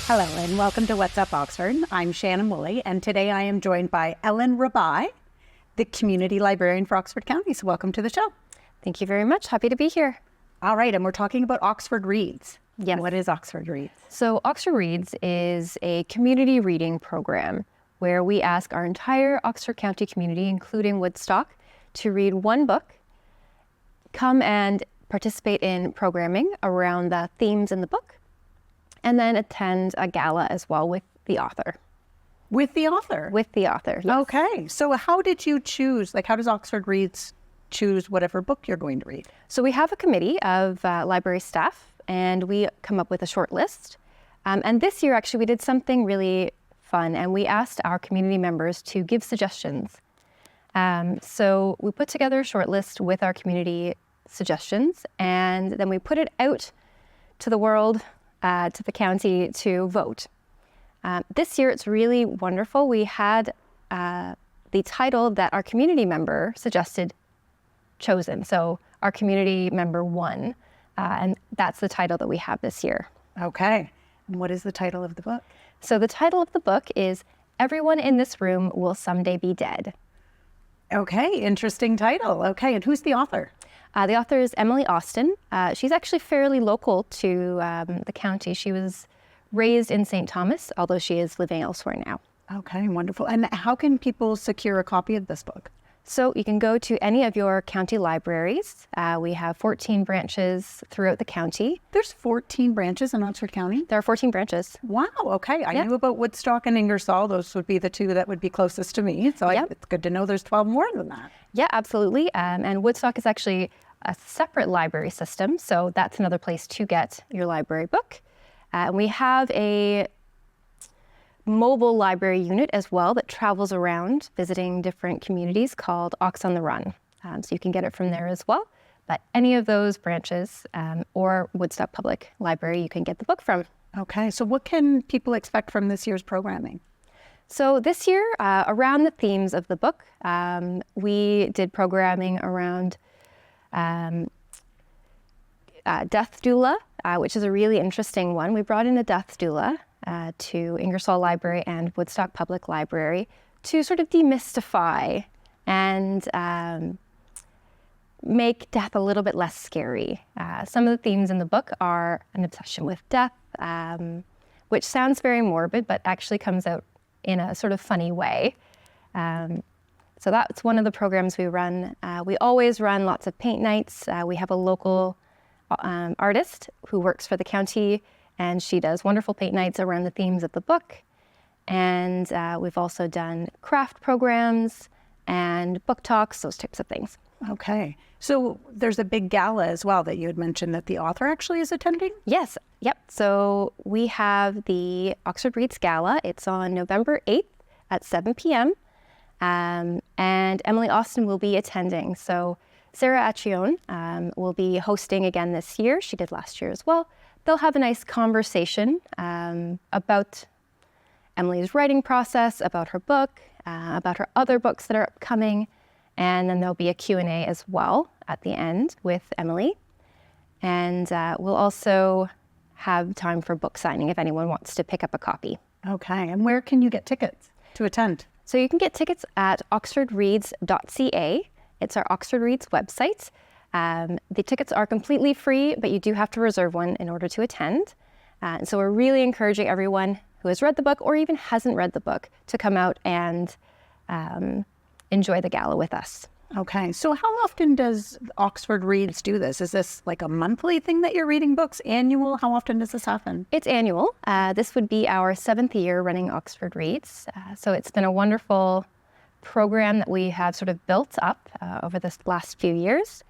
Hello and welcome to What's Up Oxford. I'm Shannon Woolley and today I am joined by Ellen Rabai, the Community Librarian for Oxford County. So welcome to the show. Thank you very much. Happy to be here. All right, and we're talking about Oxford Reads. Yes. What is Oxford Reads? So Oxford Reads is a community reading program where we ask our entire Oxford County community, including Woodstock, to read one book, come and participate in programming around the themes in the book, and then attend a gala as well with the author. With the author? With the author, yes. Okay, so how did you choose, how does Oxford Reads choose whatever book you're going to read? So we have a committee of library staff, and we come up with a short list. And this year, actually, we did something really fun, and we asked our community members to give suggestions. So we put together a short list with our community suggestions, and then we put it out to the world, to the county to vote. This year, it's really wonderful. We had the title that our community member suggested chosen. So our community member won, and that's the title that we have this year. Okay. And what is the title of the book? So the title of the book is Everyone in This Room Will Someday Be Dead. Okay, interesting title. Okay, and who's the author? The author is Emily Austin. She's actually fairly local to the county. She was raised in St. Thomas, although she is living elsewhere now. Okay, wonderful. And how can people secure a copy of this book? So you can go to any of your county libraries. We have 14 branches throughout the county. There's 14 branches in Oxford County? There are 14 branches. Wow, okay. I knew about Woodstock and Ingersoll. Those would be the two that would be closest to me. So it's good to know there's 12 more than that. Yeah, absolutely. And Woodstock is actually a separate library system. So that's another place to get your library book. We have a mobile library unit as well that travels around visiting different communities called Ox on the Run. So you can get it from there as well. But any of those branches or Woodstock Public Library, you can get the book from. Okay, so what can people expect from this year's programming? So this year, around the themes of the book, we did programming around death doula, which is a really interesting one. We brought in a death doula to Ingersoll Library and Woodstock Public Library to sort of demystify and make death a little bit less scary. Some of the themes in the book are an obsession with death, which sounds very morbid, but actually comes out in a sort of funny way. So that's one of the programs we run. We always run lots of paint nights. We have a local artist who works for the county, and she does wonderful paint nights around the themes of the book. And we've also done craft programs and book talks, those types of things. Okay. So there's a big gala as well that you had mentioned that the author actually is attending? Yes. Yep. So we have the Oxford Reads Gala. It's on November 8th at 7 p.m. And Emily Austin will be attending. So Sarah Acchione will be hosting again this year. She did last year as well. They'll have a nice conversation about Emily's writing process, about her book, about her other books that are upcoming, and then there'll be a Q&A as well at the end with Emily. And we'll also have time for book signing if anyone wants to pick up a copy. Okay, and where can you get tickets to attend? So you can get tickets at oxfordreads.ca. It's our Oxford Reads website. The tickets are completely free, but you do have to reserve one in order to attend. And so we're really encouraging everyone who has read the book or even hasn't read the book to come out and enjoy the gala with us. Okay, so how often does Oxford Reads do this? Is this like a monthly thing that you're reading books, annual? How often does this happen? It's annual. This would be our 7th year running Oxford Reads. So it's been a wonderful program that we have sort of built up over the last few years.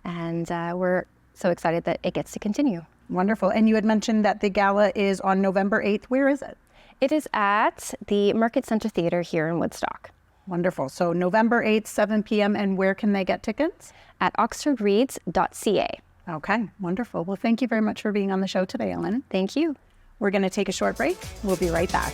And we're so excited that it gets to continue. Wonderful. And you had mentioned that the gala is on November 8th. Where is it? It is at the Market Centre Theatre here in Woodstock. Wonderful. So November 8th, 7 p.m. And where can they get tickets? At oxfordreads.ca. Okay, wonderful. Well, thank you very much for being on the show today, Ellen. Thank you. We're going to take a short break. We'll be right back.